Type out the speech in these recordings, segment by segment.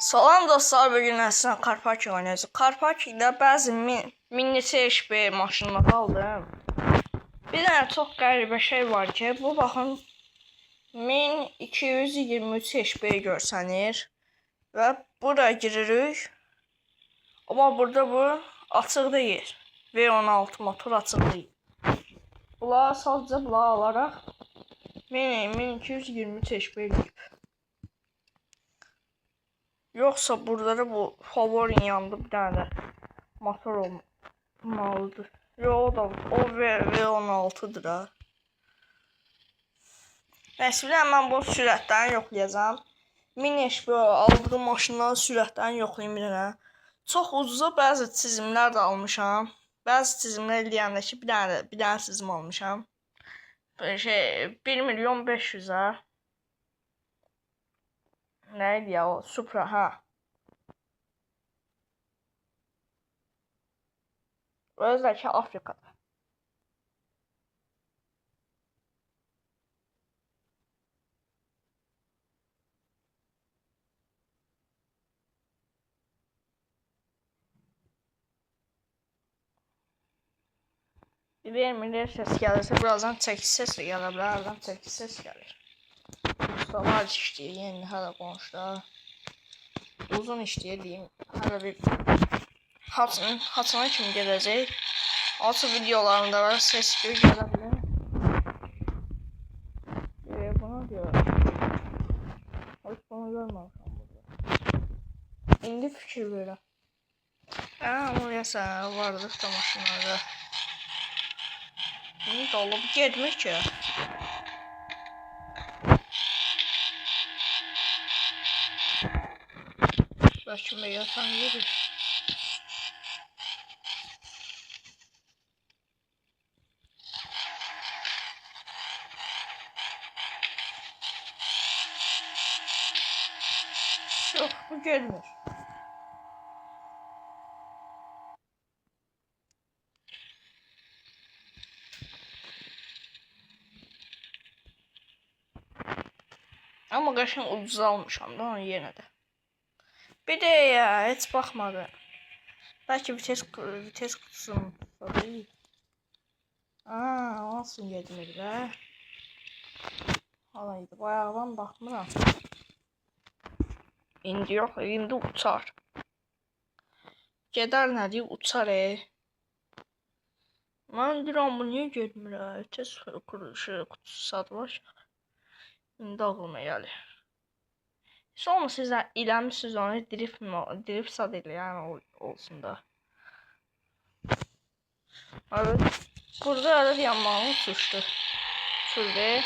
Salam dostlar, bugün əslən Karpaki oynayacağıq. Karpaki'də bəzi mini CHP maşınları aldım. Bir dənə çox qəribə şey var ki, bu baxın 1223 HP görsənir və bura giririk. Amma burada bu açıq deyil. V16 motor açıq deyil. Bunlar sadəcə bunlar alaraq 1223 HP eləyib. Yoksa burada da bu favorin yanında bir tane motor olmalıdır. Yo da o V16'dır ha. Neyse ben bu sürətdən yoxlayacağım. Mini HP aldığım maşınların sürətdən yoxlayayım bir dənə. Çox ucuza bəzi çizimlər də almışam. Bəzi çizimlər eləyəndə ki bir dənə çizim almışam. Böyle 1.500.000'a. Neydi ya o? Supra ha. Özellikle Afrika'da. Vermir ses gelirse birazdan çekiş ses de gelir. Birazdan çekiş ses gelir. Ustalar işləyir, yeni hələ qonşular. Uzun işləyir deyim. Hələ bir haçana kimi gedəcək. Altı videolarında var, ses gələ bilər. Buna görə. Hiç bunu görməmişəm burada. İndi fikir verirəm. Amma yəsə vardır da maşınlarda. İndi olub getmir ki. Belki de yatan yeri. Yok, bu gelmiyor. Ama qaşın ucuz almışam da onu yenə də. Bir de ya hiç bakmadı. Belki vites kutusunun değil. Olsun getmir be. Alaydı bayağıdan bakmıram. İndi yok, indi uçar. Gedər nə deyib uçar Mən deyirəm bu niyə getmir Vites kutusu satılır. İndi ağlıma gəlir. Sonra sizler iləmişsiniz onu drift sad eləyən olsun da. Evet. Burada öyle yanmağını uçuşdu. Şurada.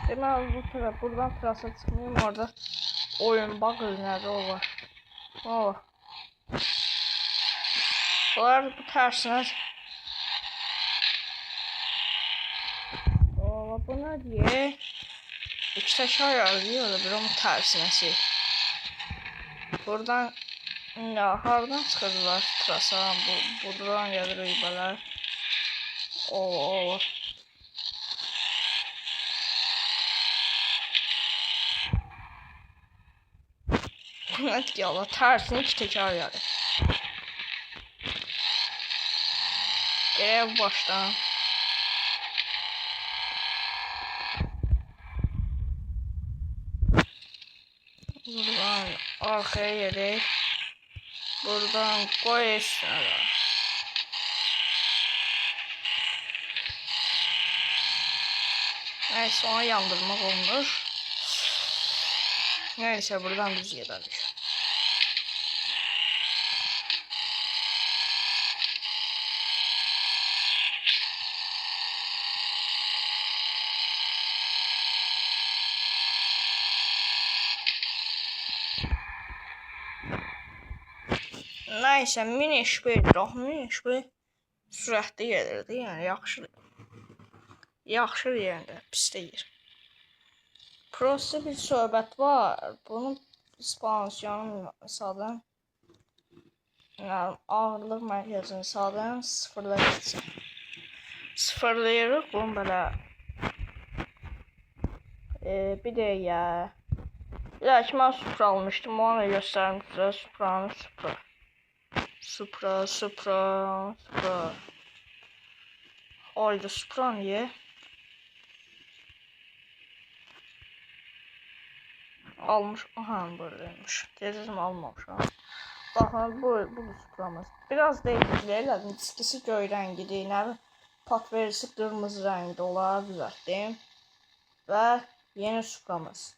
Ben buradan trasa çıkmayayım, orada oyun bakır nerede o var. O var. Bunlar bu tersine. Bu ne diye? İki taşı ayarlıyor da bir onun tersinesi. Buradan ya hardan çıxırdılar trasa, buradan gəlir öybələr. O. Net ki Allah tersine iki tekrar yani. Gel baştan. Buradan arkaya gerek. Buradan koy eşyaları. Neyse onu yandırmak olmuş. Neyse buradan düz gidelim. Neyse mini HP sürətli gəlirdi, yəni yaxşı deyəndə pis deyir. Prosta bir söhbət var. Bunun spansiyonu sadan ağırlıq mərkəzini sadan sıfırlayırıq. Bunu belə Bir de ya. Ya ki ben Supra almıştım. Ona göstereyim size. Supra. Supra. Ayda Supra niye? Almış. Aha böyleymiş. Dedim almamışam. Bakın bu Supra'mız. Biraz değişiklikler diskisi göy rengidir. Yəni pat verisi qırmızı rəngdə olar, düzəltdim. Və yeni Supra'mız.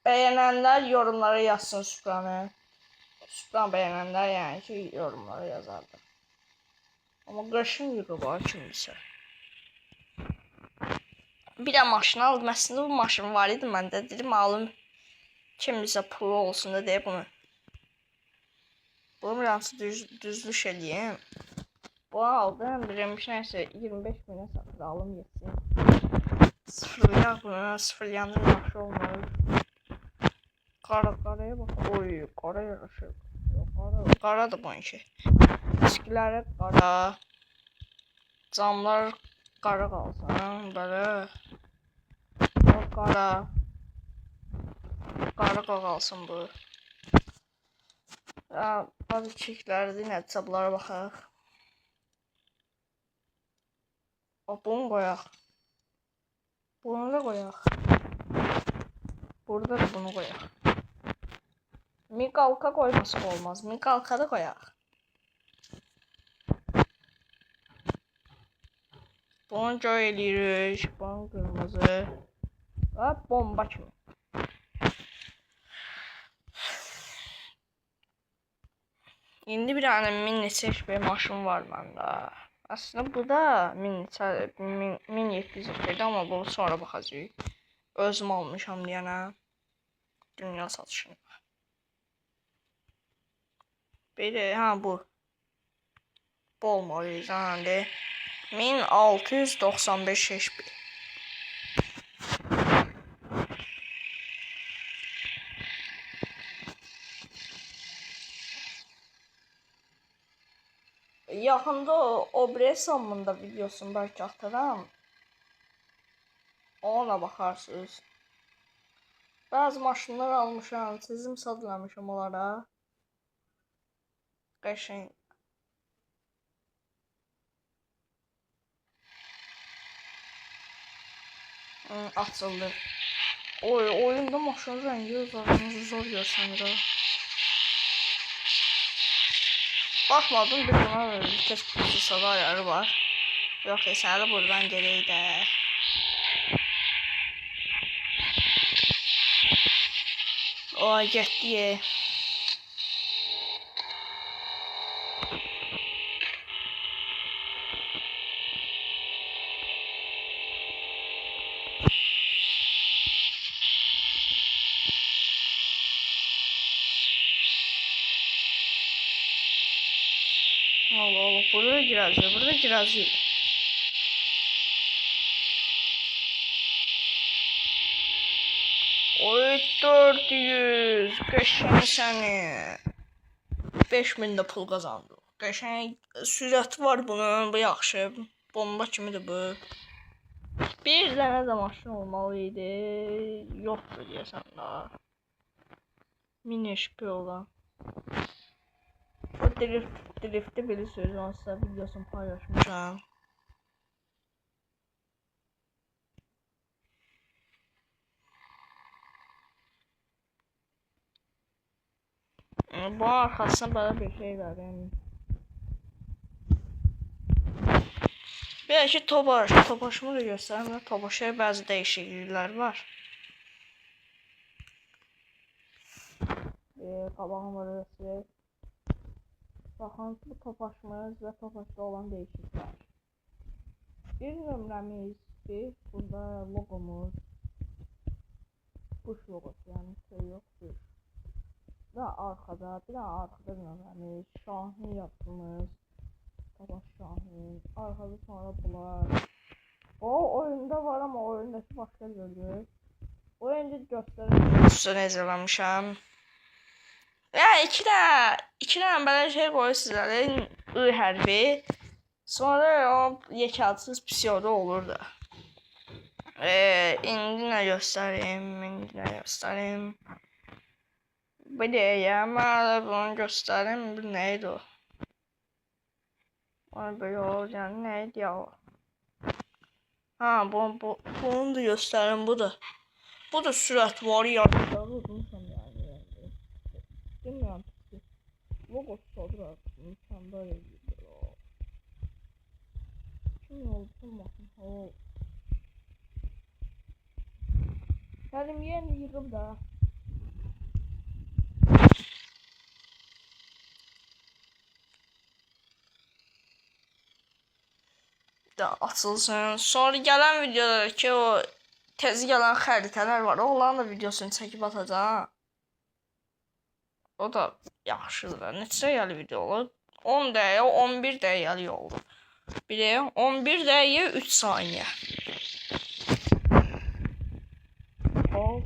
Beğenenler yorumlara yazsın Supra'nı. Supra beğenenler yani ki yorumlara yazardı. Ama qaşın yığı var kimsə. Bir də maşın aldım. Əslində bu maşın var idi məndə. Dedim alım kimsə pulu olsun da deyə bunu. Bunu birazcık düzlüş eləyim. Bunu aldım. Demiş nəysə 25 minə satır alım yetsin. Sıfırlayaq bunu. Sıfırlayandır yaxşı olmalı. Qaraya bax. Oy qara yaraşır. Qaradır bununki. Diskləri qara. Camlar qara qalsın. Belə. Qara qalsın bu. Abi çeklərdir, nəticə bunlara baxaq. Bunu qoyaq. Bunu da qoyaq. Burada da bunu qoyaq. Miqalka qoymasaq olmaz. Miqalka da qoyaq. Bunu göy eləyirik. Bunu qırmızı. Və bomba kimi. İndi bir tane mini HP maşın var məndə. Aslında bu da mini 700 ama bunu sonra baxacağıq. Özüm almışam deyənə. Dünya satışını. Biri bu. Bu olmalıyız hani. 1695 HP. Yaxında o Bressam'ın videosunu belki atarım. Ona bakarsınız. Bazı maşınlar almışam, çizim sadlamışam onlara. Qəşəng. Açıldı. Oyunda maşın rəngi zor görsənir. Baxmadım bir buna vites sada ayarı var. Yox, səni buradan gedək də. O getdi. Allah burada girəcək. Oy 400 qəşəng səni. 5000 də pul qazandı. Qəşəng sürəti var bunun, bu yaxşı. Bomba kimidir bu. Bir dənə də maşın olmalı idi. Yoxdur deyəsən daha. Mini HP olan. O drift'i bilirsiniz, onu sizə videosunu paylaşmışam. Bu arkasına böyle bir şey var yani. Belki Topaşımı da göstereyim. Topaş'a bazı değişiklikler var. Qabağım var size. Baxın bu Topaşımız ve Topaş'da olan değişiklikler. Bir nömrəmizdir. Burada logomuz. Kuş logosu yani şey yoktur. Bir arkada nömrəmiz. Şahin yaptığımız. Topaş Şahin. Arkada sonra bunlar. O oyunda var ama oyundaki başka görür. Oyunda göstərir. Sizə nəzərləmişəm. Ya iki tane böyle şey koy sizlere. I hərfi. Sonra o yekətsiz pisiyoda olur da. İndi nə göstəreyim. Bir de ya, mən bunu göstərim. Bu neydi o? Ay böyle o, yani neydi ya o? Ha, bunu da göstərim, bu da. Bu da sürət var ya. Unutmuşam yani. Bilmirəm ki. Logo sonra mükemmel ediyor. Kim oldu bakın. O. Geldim yeni yıkım da. Da açılsın. Sonra gelen videodaki o tezi gelen xəritələr var. Onların da videosunu çəkib atacağım. O da yaxşıdır da. Neçə dəqiqəlik video olur? 10 dəqiqə, 11 dəqiqəlik oldu. Biri 11 dəqiqə 3 saniyə. O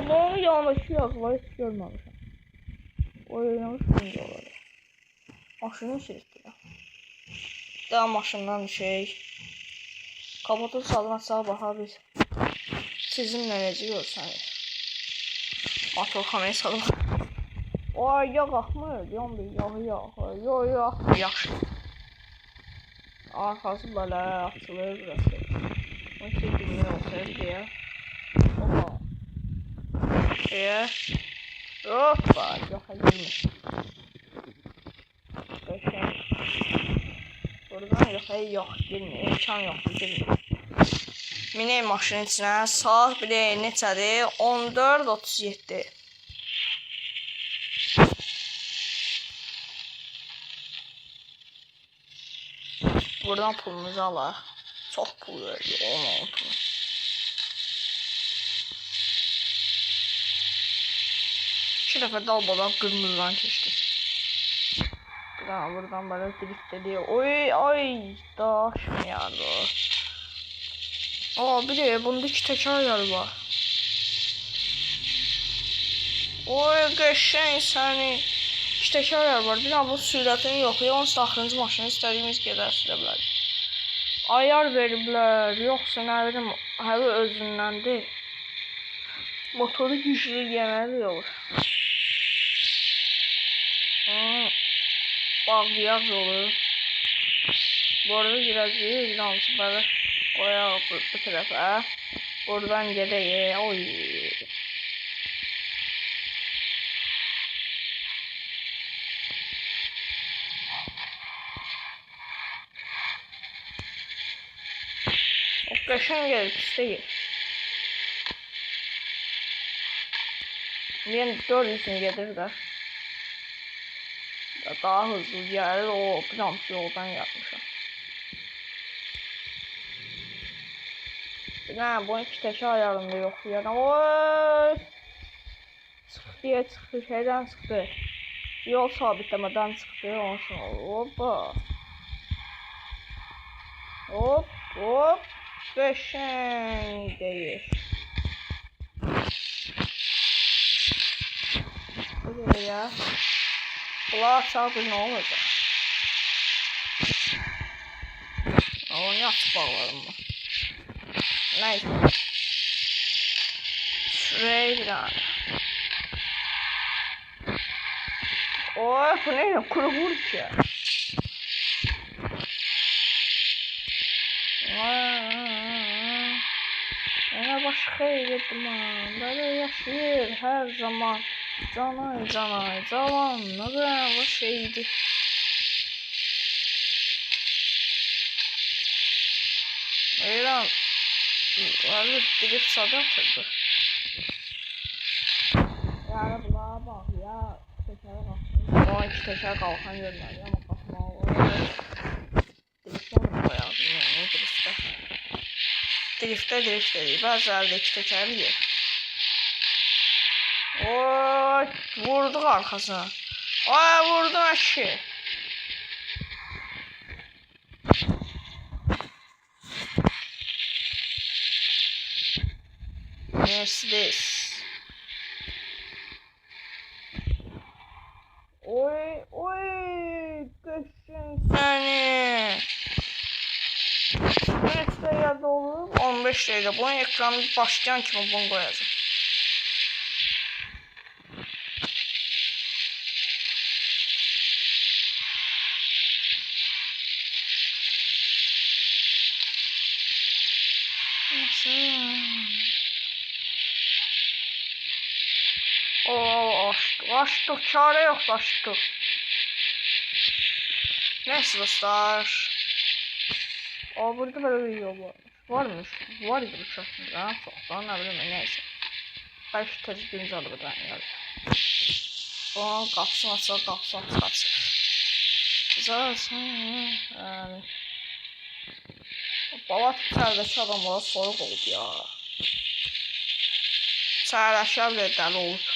bunun yanındakı yazıları hiç görməmişəm. O yanlış videoları. Maşını çəkdi. Daha maşından kapotu salına sağa baxa biz. Sizinlə necə görsəniz. Motor kamerayı salıq. Ay yağ axmır, yandı yağ. Yaxşı. Arxası belə açılır burası. Onun için bilmək olsaydı deyə. Hoppa, yoxa girmir. Buradan yox, girmir. İmkan yoxdur, girmir. Minək maşının içinə. Saat bir də neçədir? 14:37. Buradan pulumuzu alaq. Çox pul verdi. 16. İki dəfə dalbadan qırmızıdan keçdi. Buradan böyle drift dedi. Oy daşmıyordu. Bir de bunda iki tekerler var. Oy qəşəng səni. İki tekerler var. Bir bu sürətini yoxlayır. Onsuz axırıncı maşını istədiyimiz qədər sürə bilərik. Ayar veriblər. Yoxsa nə bilim, hələ özündəndir. Motoru güclü yeməli olur. Bağlayak yolu. Bu arada girəcəyik. Bilansı belə qoyaq bu tərəfə. Buradan gedək. Oy. O qəşəng gəlir, pistə gəlir. Yəni 400'ünü gedir də. Daha hızlı gəlir, o plansı yoldan yapmışam. Yani bunu iki teker ayarında yoxlayalım. Oy! Çıxdı, şeydən çıxdı. Yol sabitləmədən çıxdı, onun üçün hoppa. Hop. Qəşəng deyir. Buraya. Kulağa çarpı ne olacak? Onu açıp bağlarım mı? Neyse. Şuraya bir tane. Oy bu ne? Kuru vurdu ya. Ona başka yedim ha. Böyle yaşıyor her zaman. Canay zaman ne kadar o şeydi. İran vardı direkt sada atırdı. Yani buna bak ya, teker kalkan. O iki teker kalkan görmedi ama kalkma o. Drift'ten mi koyalım yani o drift'te. Drift değil. Bazılarda iki tekerli yer. Oy, vurduk arkasına. Ay vurdum aşı. Mercedes. Oy, qəşəng səni. Next dəqiqədə olur? 15 dəqiqə. Bunun ekranı başlayan kimi bunu qoyacağım. Açtık, çare yok, açtık. Neyse dostlar. Burada böyle bir yol varmış. Varmış. Var gibi uçaklar. Çoktan ne bileyim neyse. Belki tecrübemiz alır buradan yani. O kapsın açar, kapsın açar. Zaten yani. Balat içəridəki adamlara soyuq oldu ya. İçəridəki bile dəli oldu.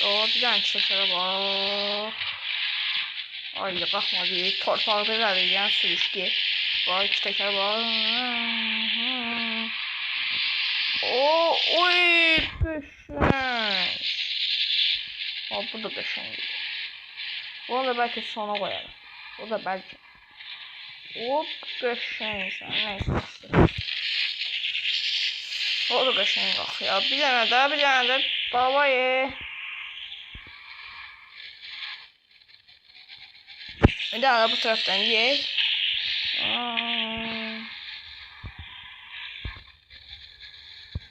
O bir tane çəkərə bax. Ay qalxmadı. Torpaqda ilerləyən sürüşdü. Bax iki təkər bax. Oy qəşəng. Bu da qəşəng. Bunu da belki sona koyarım. O da belki. Hop qəşəng. Neyse. O da qəşəng qalx ya. Bir dənə də baba ye. Bir tane de bu taraftan ye.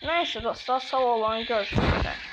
Neyse dostlar, sağ olun, görüşmek üzere.